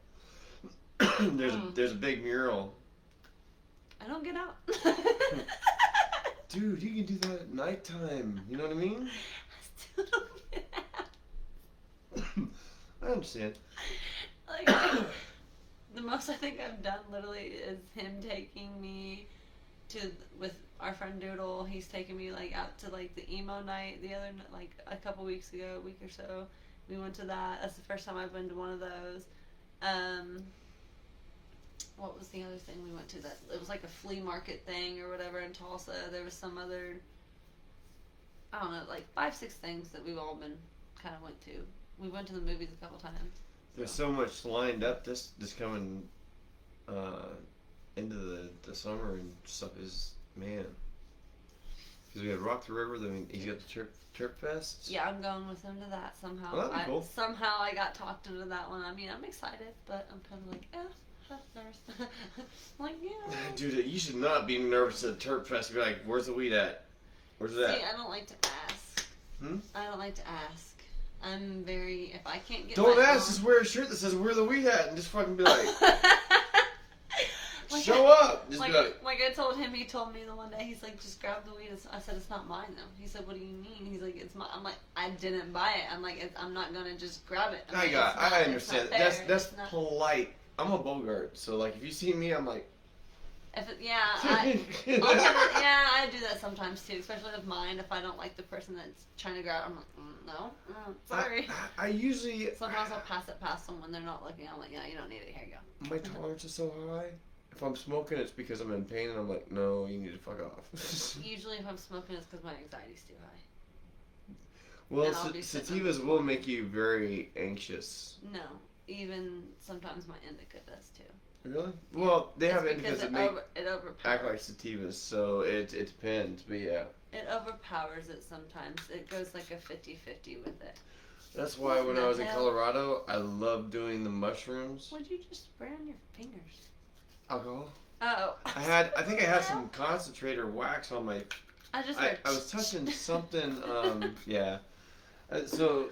Speaker 3: There's a big mural.
Speaker 4: I don't get out.
Speaker 3: Dude, you can do that at nighttime. You know what I mean?
Speaker 4: I still don't get out.
Speaker 3: I understand.
Speaker 4: Like, the most I think I've done literally is him taking me with our friend Doodle. He's taken me like out to like the emo night like a couple weeks ago, a week or so. We went to that. That's the first time I've been to one of those. What was the other thing we went to? That it was like a flea market thing or whatever in Tulsa. There was some other, I don't know, like 5-6 things that we've all been kind of went to. We went to the movies a couple times.
Speaker 3: There's so much lined up this coming into the summer and stuff is, man. Because we had Rock the River, then he's got the Turp Fest.
Speaker 4: Yeah, I'm going with him to that somehow.
Speaker 3: Well, that'd be cool.
Speaker 4: Somehow I got talked into that one. I mean, I'm excited, but I'm kind of like, nervous. Like, yeah.
Speaker 3: Dude, you should not be nervous at Turp Fest. Be like, where's the weed at? Where's it
Speaker 4: See,
Speaker 3: at?
Speaker 4: I don't like to ask.
Speaker 3: Hmm?
Speaker 4: I don't like to ask. I'm very, if I can't get
Speaker 3: Don't
Speaker 4: my
Speaker 3: ask,
Speaker 4: own-
Speaker 3: just wear a shirt that says where the weed at and just fucking be like,
Speaker 4: Like
Speaker 3: show up! Just
Speaker 4: Like,
Speaker 3: be like,
Speaker 4: like I told him, he told me the one day, he's like, just grab the weed. I said, it's not mine though. He said, what do you mean? He's like, it's mine. I'm like, I didn't buy it. I'm like, I'm not gonna just grab it. I'm like, it's not-
Speaker 3: I
Speaker 4: it's
Speaker 3: understand.
Speaker 4: not fair.
Speaker 3: That's
Speaker 4: It's not-
Speaker 3: polite I'm a Bogart, so like if you see me, I'm like.
Speaker 4: If it, yeah, I'll give it, yeah, I do that sometimes too, especially with mine. If I don't like the person that's trying to grab, I'm like, no, sorry.
Speaker 3: I usually.
Speaker 4: Sometimes I'll pass it past them when they're not looking. I'm like, yeah, you don't need it. Here you go.
Speaker 3: My tolerance is so high. If I'm smoking, it's because I'm in pain, and I'm like, no, you need to fuck off.
Speaker 4: Usually, if I'm smoking, it's because my anxiety's too high.
Speaker 3: Well,
Speaker 4: And I'll be sitting on
Speaker 3: sativas
Speaker 4: the
Speaker 3: will
Speaker 4: floor.
Speaker 3: make you very anxious.
Speaker 4: No, even sometimes my indica does too.
Speaker 3: Really? Well, they have
Speaker 4: It's because
Speaker 3: indicas that make
Speaker 4: it overpowers.
Speaker 3: act like sativas, so it depends. But yeah,
Speaker 4: It overpowers it sometimes. It goes like a 50-50 with it.
Speaker 3: that's why
Speaker 4: What
Speaker 3: when
Speaker 4: the
Speaker 3: I was in
Speaker 4: hell?
Speaker 3: Colorado, I loved doing the mushrooms.
Speaker 4: What'd you just spray on your fingers?
Speaker 3: Alcohol.
Speaker 4: Oh.
Speaker 3: I think I had some concentrate or wax on my.
Speaker 4: I just
Speaker 3: I
Speaker 4: heard.
Speaker 3: was touching something. Yeah. You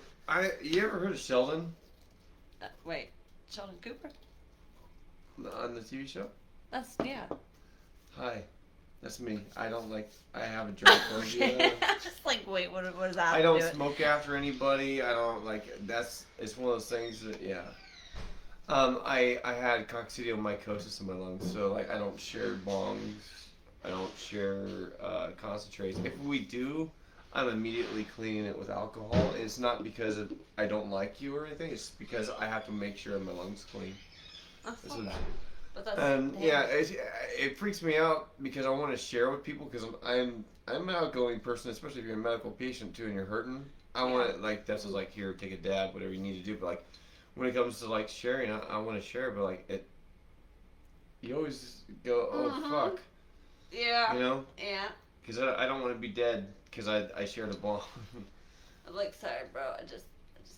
Speaker 3: ever heard of Sheldon
Speaker 4: Wait, Sheldon Cooper?
Speaker 3: on the TV show?
Speaker 4: That's yeah.
Speaker 3: Hi, that's me. I don't like. I have a drink phobia.
Speaker 4: Just like wait, what does that?
Speaker 3: I
Speaker 4: have
Speaker 3: don't
Speaker 4: to do with-
Speaker 3: smoke after anybody. I don't like. It's one of those things that yeah. I had coccidioidomycosis in my lungs, so like I don't share bongs. I don't share concentrates. If we do, I'm immediately cleaning it with alcohol. It's not because I don't like you or anything. It's because I have to make sure my lungs clean.
Speaker 4: That's
Speaker 3: This
Speaker 4: not
Speaker 3: is-
Speaker 4: bad. But that's
Speaker 3: Yeah, it freaks me out because I want to share with people because I'm an outgoing person, especially if you're a medical patient too and you're hurting. I want to like that's just like here, take a dab, whatever you need to do. But like when it comes to like sharing, I want to share, but like it, you always go, oh
Speaker 4: Mhm.
Speaker 3: fuck,
Speaker 4: Yeah.
Speaker 3: you know,
Speaker 4: Yeah.
Speaker 3: because I don't want to be dead because I shared a bomb.
Speaker 4: I'm like, sorry, bro. I just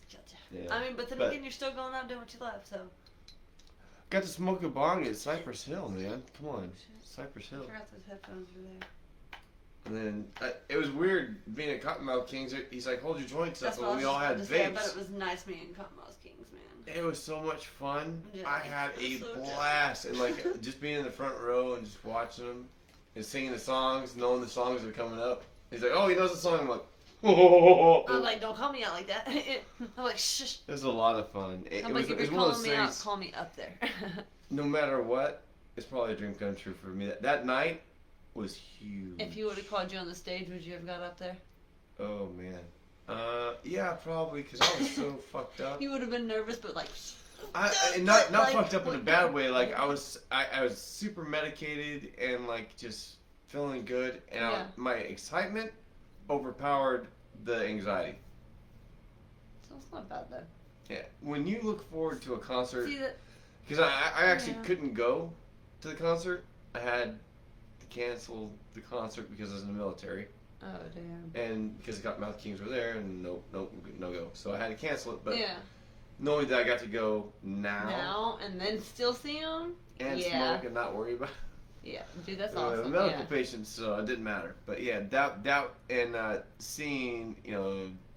Speaker 4: killed you.
Speaker 3: Yeah.
Speaker 4: I mean, but then
Speaker 3: But-
Speaker 4: again, you're still going out doing what you love, so.
Speaker 3: Got to smoke a bong at Cypress Hill, man. Come on, Cypress
Speaker 4: I
Speaker 3: Hill.
Speaker 4: forgot those headphones were there.
Speaker 3: And then it was weird being at Cottonmouth Kings. He's like, hold your joints up,
Speaker 4: That's what
Speaker 3: but
Speaker 4: I
Speaker 3: we
Speaker 4: was
Speaker 3: all
Speaker 4: just
Speaker 3: had
Speaker 4: about to say. I bet
Speaker 3: vapes.
Speaker 4: it was nice meeting Cottonmouth Kings, man.
Speaker 3: It was so much fun.
Speaker 4: Yeah,
Speaker 3: I had a
Speaker 4: I'm so jealous.
Speaker 3: blast, and like just being in the front row and just watching them and singing the songs, knowing the songs that are coming up. He's like, "Oh, he knows the song." I'm like,
Speaker 4: I'm like, don't call me out like that. I'm like, shush.
Speaker 3: It was a lot of fun. It
Speaker 4: I'm
Speaker 3: was,
Speaker 4: like, if
Speaker 3: it was
Speaker 4: you're
Speaker 3: one of
Speaker 4: calling
Speaker 3: those
Speaker 4: me out,
Speaker 3: things.
Speaker 4: call me up there.
Speaker 3: No matter what, it's probably a dream come true for me. That night was huge.
Speaker 4: If you would have called you on the stage, would you have got up there?
Speaker 3: Oh man. Yeah, probably because I was so fucked up.
Speaker 4: You would have been nervous, but like.
Speaker 3: And not
Speaker 4: like,
Speaker 3: fucked up in a
Speaker 4: what-
Speaker 3: bad way. Like I was super medicated and like just feeling good, and
Speaker 4: Yeah.
Speaker 3: my excitement overpowered the anxiety.
Speaker 4: So it's not bad though.
Speaker 3: Yeah, when you look forward to a concert,
Speaker 4: See that?
Speaker 3: because I actually
Speaker 4: Yeah.
Speaker 3: couldn't go to the concert. I had to cancel the concert because I was in the military,
Speaker 4: Oh damn.
Speaker 3: and because Cottonmouth Kings were there, and no go. So I had to cancel it. But
Speaker 4: Yeah.
Speaker 3: knowing that I got to go now
Speaker 4: And then still see them.
Speaker 3: and
Speaker 4: Yeah.
Speaker 3: smoke and not worry about.
Speaker 4: Yeah, dude, that's
Speaker 3: I'm a
Speaker 4: awesome.
Speaker 3: medical
Speaker 4: Yeah,
Speaker 3: patient, so it didn't matter. But yeah, that and seeing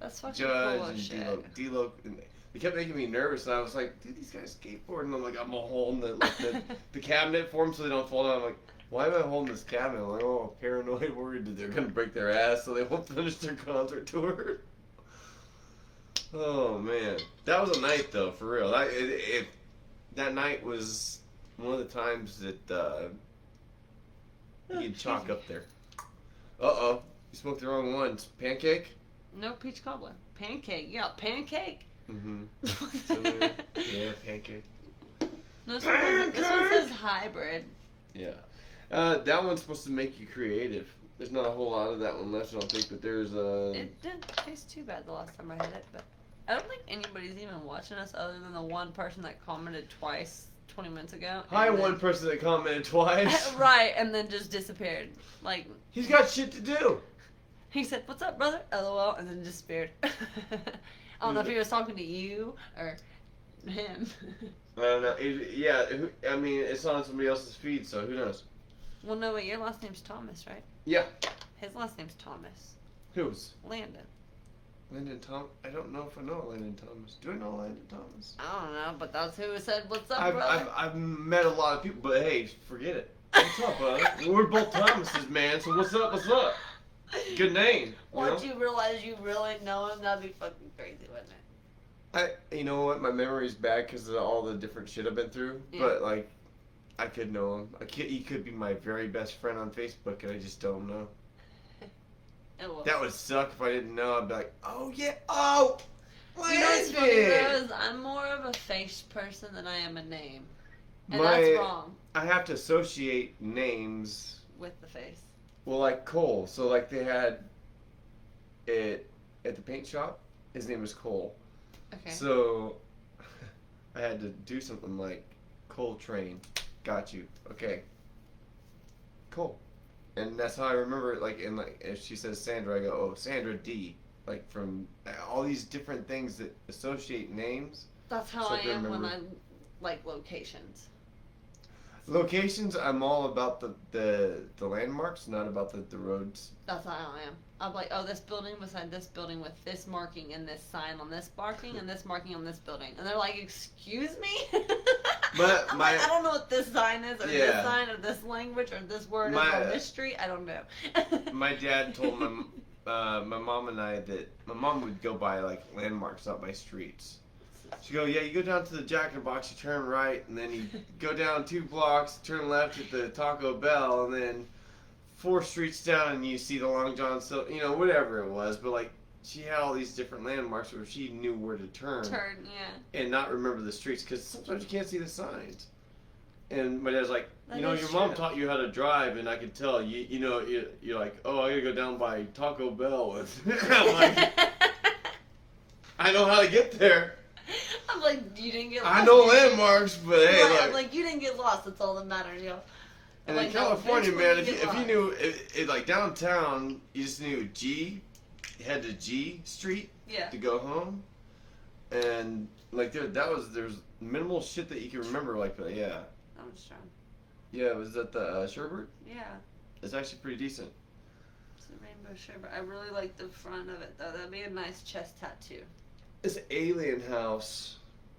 Speaker 4: that's fucking
Speaker 3: Judge
Speaker 4: cool
Speaker 3: and
Speaker 4: as shit.
Speaker 3: D-Lo, and they kept making me nervous, and I was like, dude, these guys skateboard, and I'm like, I'm holding the cabinet for them so they don't fall down. I'm like, why am I holding this cabinet? I'm like, oh, paranoid, worried that they're gonna break their ass, so they won't finish their concert tour. Oh man, that was a night though, for real. That night was one of the times that you can chalk up there. You smoked the wrong one. It's pancake.
Speaker 4: No peach cobbler. Pancake. Yeah, pancake.
Speaker 3: Mm-hmm. Yeah, pancake.
Speaker 4: No, this one says hybrid.
Speaker 3: Yeah. That one's supposed to make you creative. There's not a whole lot of that one left, I don't think, but there's
Speaker 4: It didn't taste too bad the last time I had it, but I don't think anybody's even watching us other than the one person that commented twice 20 minutes ago.
Speaker 3: Hi,
Speaker 4: and then-
Speaker 3: one person that commented twice.
Speaker 4: Right, and then just disappeared. Like,
Speaker 3: He's got shit to do.
Speaker 4: he said, "What's up, brother?" LOL, and then disappeared. I don't know if he was talking to you or him.
Speaker 3: I don't know. I mean, it's on somebody else's feed, so who knows?
Speaker 4: Well, no, wait, your last name's Thomas, right?
Speaker 3: Yeah.
Speaker 4: His last name's Thomas.
Speaker 3: Who's?
Speaker 4: Landon.
Speaker 3: Lyndon Thomas? I don't know if I know Lyndon Thomas. Do I know Lyndon Thomas?
Speaker 4: I don't know, but that's who said, "What's up,
Speaker 3: I've,
Speaker 4: brother?"
Speaker 3: I've, I've met a lot of people, but hey, forget it. What's up, brother? We're both Thomases, man, so what's up, what's up? Good name. You know?
Speaker 4: Once you realize you really know him, that'd be fucking crazy, wouldn't it?
Speaker 3: You know what? My memory's bad because of all the different shit I've been through.
Speaker 4: Yeah.
Speaker 3: But like, I could know him. He could be my very best friend on Facebook, and I just don't know.
Speaker 4: It was.
Speaker 3: That would suck if I didn't know. I'd be like, oh yeah, oh,
Speaker 4: You know what's funny though
Speaker 3: Landon!
Speaker 4: is I'm more of a face person than I am a name, and
Speaker 3: My-
Speaker 4: that's wrong
Speaker 3: I have to associate names.
Speaker 4: with the face.
Speaker 3: Well, like Cole. So like they had it at the paint shop. His name was Cole.
Speaker 4: Okay.
Speaker 3: So I had to do something like Coltrane. Got you. Okay. Cool. And that's how I remember it. Like, if she says Sandra, I go, oh, Sandra D. Like, from all these different things that associate names.
Speaker 4: That's how
Speaker 3: So
Speaker 4: I
Speaker 3: I can
Speaker 4: am when I
Speaker 3: remember.
Speaker 4: like locations.
Speaker 3: Locations, I'm all about the landmarks, not about the roads.
Speaker 4: That's how I am. I'm like, oh, this building beside this building with this marking and this sign on this marking and this marking on this building. And they're like, excuse me?
Speaker 3: But
Speaker 4: I'm
Speaker 3: my-
Speaker 4: like, I don't know what this sign is, or this
Speaker 3: Yeah.
Speaker 4: sign, or this language, or this word
Speaker 3: My-
Speaker 4: is on this street. I don't know.
Speaker 3: My dad told my mom and I that my mom would go by, like, landmarks, not by streets. She'd go, yeah, you go down to the Jack in the Box, you turn right, and then you go down 2 blocks, turn left at the Taco Bell, and then 4 streets down and you see the Long John Silver, you know, whatever it was. But, like, she had all these different landmarks where she knew where to turn.
Speaker 4: Turn, yeah.
Speaker 3: And not remember the streets, because sometimes you can't see the signs. And my dad's like,
Speaker 4: That
Speaker 3: you know,
Speaker 4: is
Speaker 3: your mom
Speaker 4: true.
Speaker 3: taught you how to drive, and I could tell, you know, you're like, oh, I gotta go down by Taco Bell. I'm like, I know how to get there.
Speaker 4: I'm like, you didn't get lost.
Speaker 3: I know
Speaker 4: did you?
Speaker 3: landmarks, but hey,
Speaker 4: Right,
Speaker 3: look.
Speaker 4: I'm like, you didn't get lost. That's all that matters, yo. I'm
Speaker 3: And
Speaker 4: like,
Speaker 3: in
Speaker 4: no,
Speaker 3: California,
Speaker 4: eventually
Speaker 3: man,
Speaker 4: you
Speaker 3: if
Speaker 4: get
Speaker 3: you
Speaker 4: lost.
Speaker 3: knew, like downtown, you just knew G, head to G Street
Speaker 4: Yeah.
Speaker 3: to go home, and like there's minimal shit that you can remember like that. Yeah,
Speaker 4: I'm just trying.
Speaker 3: yeah. Was that the Sherbert?
Speaker 4: Yeah.
Speaker 3: It's actually pretty decent.
Speaker 4: It's a rainbow shirt, but I really like the front of it, though. That'd be a nice chest tattoo.
Speaker 3: It's Alien House.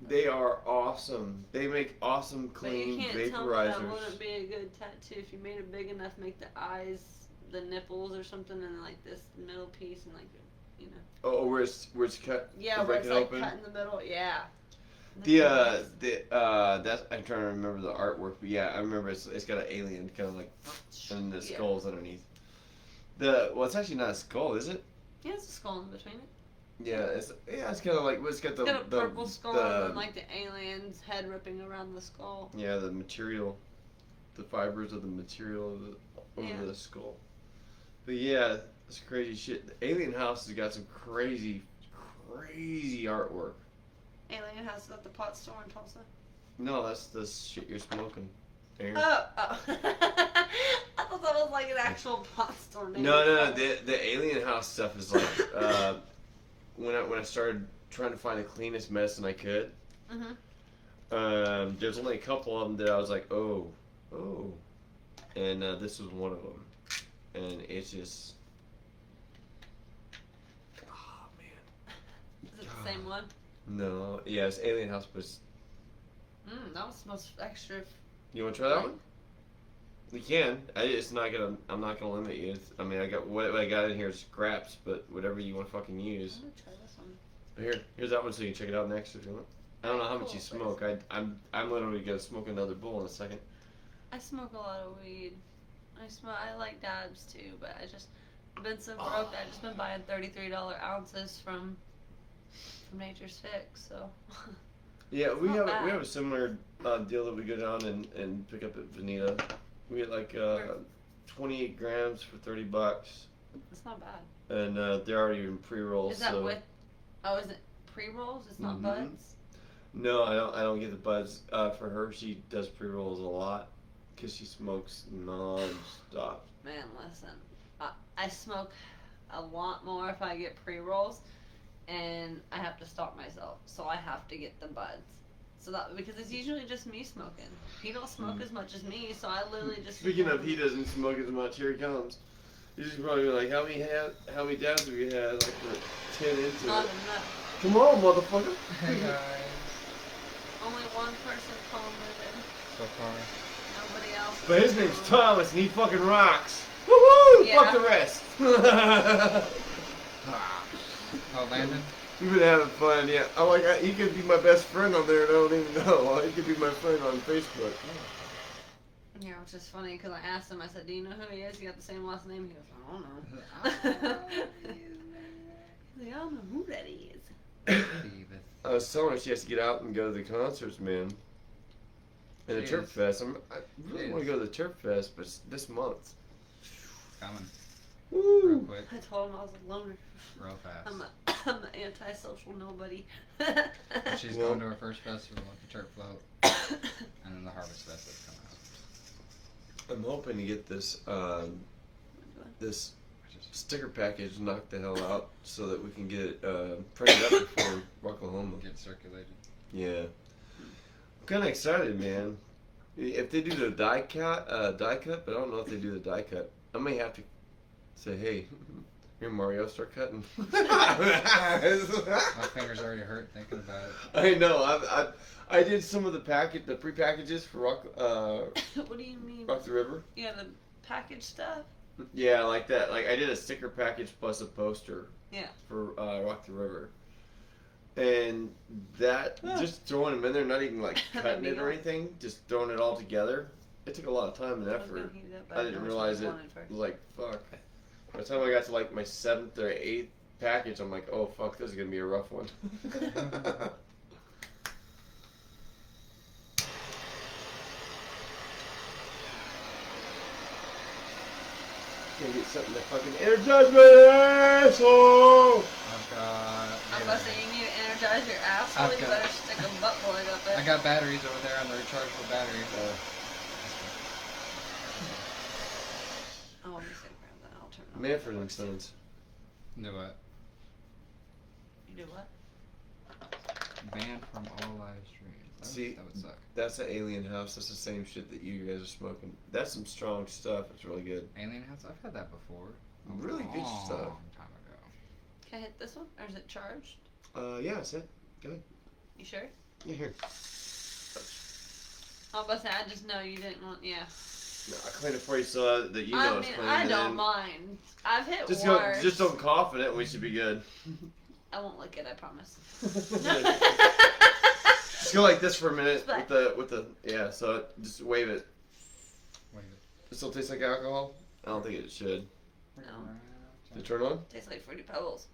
Speaker 3: They are awesome. They make awesome,
Speaker 4: But you
Speaker 3: clean
Speaker 4: can't tell me that
Speaker 3: vaporizers.
Speaker 4: wouldn't be a good tattoo if you made it big enough, make the eyes, the nipples or something, and like this middle piece, and like, you know.
Speaker 3: Oh, where it's cut.
Speaker 4: Yeah,
Speaker 3: to
Speaker 4: where
Speaker 3: break
Speaker 4: it's
Speaker 3: it
Speaker 4: like
Speaker 3: open.
Speaker 4: cut in the middle. Yeah.
Speaker 3: That's I'm trying to remember the artwork, but yeah, I remember it's got an alien kind of like, and the
Speaker 4: Yeah.
Speaker 3: skull's underneath. It's actually not a skull, is it?
Speaker 4: Yeah, it's a skull in between it.
Speaker 3: Yeah, it's kind of like it's got the
Speaker 4: It's got a purple skull
Speaker 3: the,
Speaker 4: and then like the alien's head ripping around the skull.
Speaker 3: yeah, the material, the fibers of the material of over
Speaker 4: Yeah.
Speaker 3: the skull. But yeah, it's crazy shit. The Alien House has got some crazy artwork.
Speaker 4: Alien House at the pot store in Tulsa.
Speaker 3: No, that's the shit you're smoking. Aaron.
Speaker 4: Oh. I thought that was like an actual pot store name.
Speaker 3: No. The Alien House stuff is like when I started trying to find the cleanest medicine I could.
Speaker 4: Mhm.
Speaker 3: There's only a couple of them that I was like, oh, and this was one of them, and it's just, oh man,
Speaker 4: Is it the same one?
Speaker 3: no, yeah, it's Alien House, but
Speaker 4: That one smells extra.
Speaker 3: you want to try that one? We can. I'm not gonna limit you. I mean, I got what I got in here is scraps, but whatever you want to fucking use.
Speaker 4: I'm gonna try this one.
Speaker 3: Here's that one, so you can check it out next if you want. I don't know how much you
Speaker 4: Cool,
Speaker 3: smoke. I'm literally gonna smoke another bowl in a second.
Speaker 4: I smoke a lot of weed. I like dabs too, but I've been so broke. I've just been buying $33 ounces from Nature's Fix. So
Speaker 3: Yeah, we
Speaker 4: not
Speaker 3: have
Speaker 4: bad.
Speaker 3: we have a similar deal that we go down and pick up at Vanita. We get like 28 grams for $30,
Speaker 4: it's not bad.
Speaker 3: and they're already in pre-rolls.
Speaker 4: Is that
Speaker 3: so.
Speaker 4: with? Oh, is it pre-rolls? It's not
Speaker 3: Mhm.
Speaker 4: buds.
Speaker 3: No, I don't get the buds. For her, she does pre-rolls a lot because she smokes non-stop.
Speaker 4: Man, listen, I smoke a lot more if I get pre-rolls, and I have to stop myself, so I have to get the buds. So that because it's usually just me smoking. He don't smoke as much as me, so I literally just.
Speaker 3: Speaking of, he doesn't smoke as much. Here he comes. He's just probably like, how many dabs have you had? Like we're 10 into
Speaker 4: Not
Speaker 3: it.
Speaker 4: enough.
Speaker 3: Come on, motherfucker.
Speaker 5: Hey guys.
Speaker 4: Only one person commented.
Speaker 5: So far.
Speaker 4: Nobody else.
Speaker 3: But his name's Thomas, and he fucking rocks. Woohoo!
Speaker 4: Yeah.
Speaker 3: Fuck the rest.
Speaker 5: Oh, Landon?
Speaker 3: We've been having fun, yeah. He could be my best friend on there and I don't even know. He could be my friend on Facebook.
Speaker 4: Yeah, which is funny because I asked him. I said, "Do you know who he is? He got the same last name." He goes, "I don't know." He's like, "I don't know who that is."
Speaker 3: I was telling her she has to get out and go to the concerts, man. And the
Speaker 5: She
Speaker 3: Turf
Speaker 5: is.
Speaker 3: Fest. I really
Speaker 5: She
Speaker 3: want
Speaker 5: is.
Speaker 3: to go to the Turf Fest, but it's this month.
Speaker 5: Coming real
Speaker 3: Woo!
Speaker 5: quick,
Speaker 4: I told him I was a loner.
Speaker 5: real fast.
Speaker 4: I'm an antisocial nobody.
Speaker 5: She's
Speaker 3: Well-
Speaker 5: going to her first festival with the Turf Float, and then the Harvest Fest that's coming out.
Speaker 3: I'm hoping to get this this sticker package knocked the hell out so that we can get it printed up before Oklahoma.
Speaker 5: Get circulated.
Speaker 3: Yeah. I'm kind of excited, man. If they do the die cut, but I don't know if they do the die cut. I may have to say, hey, here Mario, start cutting.
Speaker 5: My fingers already hurt thinking about it.
Speaker 3: I know. I did some of the pre-packages for Rock
Speaker 4: What do you mean?
Speaker 3: Rock the River.
Speaker 4: Yeah, the package stuff.
Speaker 3: Yeah, like that. Like I did a sticker package plus a poster.
Speaker 4: Yeah.
Speaker 3: For Rock the River. And that, just throwing them in there, not even like cutting it or anything, just throwing it all together, it took a lot of time and
Speaker 4: I was gonna
Speaker 3: effort.
Speaker 4: heat it up, but
Speaker 3: I didn't
Speaker 4: know which
Speaker 3: realize
Speaker 4: one
Speaker 3: it
Speaker 4: I wanted first.
Speaker 3: was like, fuck. By the time I got to like my 7th or 8th package, I'm like, oh fuck, this is gonna be a rough one. Gonna get something to fucking energize my asshole!
Speaker 5: I've got.
Speaker 4: I'm about to say, you need to energize your asshole.
Speaker 5: I've
Speaker 4: You
Speaker 5: got-
Speaker 4: better stick a butt plug up there.
Speaker 5: I got batteries over there on the rechargeable battery.
Speaker 4: Oh, let me stick around that. I'll turn it on.
Speaker 3: Manfred and Sons.
Speaker 5: Do what?
Speaker 4: You do what?
Speaker 5: Banned from all live streams.
Speaker 3: See,
Speaker 5: That would suck.
Speaker 3: That's the Alien House. That's the same shit that you guys are smoking. That's some strong stuff. It's really good.
Speaker 5: Alien House? I've had that before. A
Speaker 3: Really good
Speaker 5: long
Speaker 3: stuff.
Speaker 5: time ago.
Speaker 4: Can I hit this one? Or is it charged?
Speaker 3: Yeah, that's it. Go ahead.
Speaker 4: You sure?
Speaker 3: Yeah, here.
Speaker 4: I was about to say, I just know you didn't want, yeah.
Speaker 3: No, I cleaned it for you so that you know
Speaker 4: I
Speaker 3: it's
Speaker 4: mean,
Speaker 3: clean.
Speaker 4: I
Speaker 3: and
Speaker 4: don't
Speaker 3: then
Speaker 4: mind. I've hit
Speaker 3: Just
Speaker 4: worse.
Speaker 3: just don't cough in it. We should be good.
Speaker 4: I won't lick it, I promise.
Speaker 3: Just go like this for a minute
Speaker 4: But-
Speaker 3: with the yeah. So just wave it.
Speaker 5: Wait.
Speaker 3: It still tastes like alcohol. I don't think it should.
Speaker 4: No.
Speaker 3: Did it turn on?
Speaker 4: Tastes like Fruity Pebbles.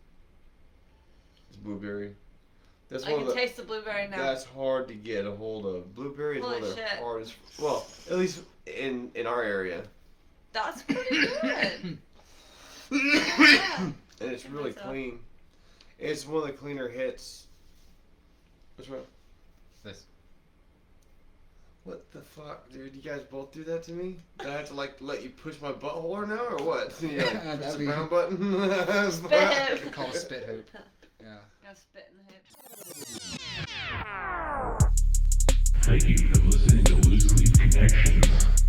Speaker 3: It's blueberry. That's
Speaker 4: I
Speaker 3: one
Speaker 4: can
Speaker 3: of the.
Speaker 4: taste the blueberry now.
Speaker 3: That's hard to get a hold of. Blueberry is one
Speaker 4: Holy
Speaker 3: of the
Speaker 4: shit.
Speaker 3: hardest. Well, at least in our area.
Speaker 4: That's pretty good.
Speaker 3: And it's really
Speaker 4: think so.
Speaker 3: clean. It's one of the cleaner hits. What's wrong?
Speaker 5: This.
Speaker 3: What the fuck, dude? You guys both do that to me? Do I have to like let you push my butthole now or what? Yeah, like,
Speaker 5: That'd
Speaker 3: push the
Speaker 5: be-
Speaker 3: brown button.
Speaker 4: Spit.
Speaker 5: We call it spit hoop. Yeah.
Speaker 4: Gotta spit in the hip.
Speaker 6: Thank you for listening to Loose Leaf Connections.